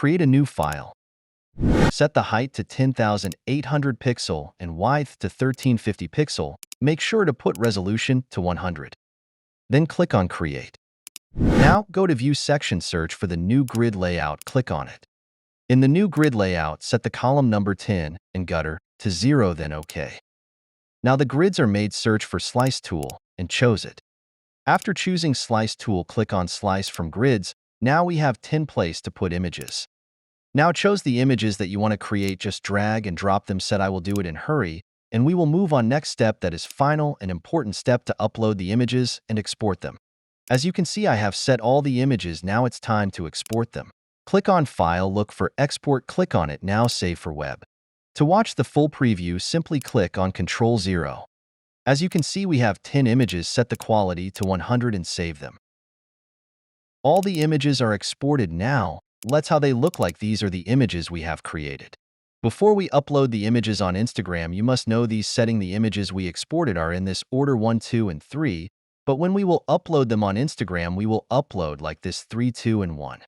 create a new file. Set the height to 10,800 pixel and width to 1350 pixel. Make sure to put resolution to 100. Then click on Create. Now go to View section, search for the new grid layout, click on it. In the new grid layout, set the column number 10 and gutter to 0, then OK. Now the grids are made, search for Slice tool and choose it. After choosing Slice tool, click on Slice from Grids. Now we have 10 places to put images. Now choose the images that you want to create, just drag and drop them, set I will do it in hurry, and we will move on next step, that is final and important step, to upload the images and export them. As you can see, I have set all the images, now it's time to export them. Click on File, look for Export, click on it, now save for web. To watch the full preview, simply click on Ctrl+0. As you can see, we have 10 images, set the quality to 100 and save them. All the images are exported now. Let's how they look like. These are the images we have created. Before we upload the images on Instagram, you must know these setting. The images we exported are in this order 1, 2, and 3, but when we will upload them on Instagram, we will upload like this 3, 2, and 1.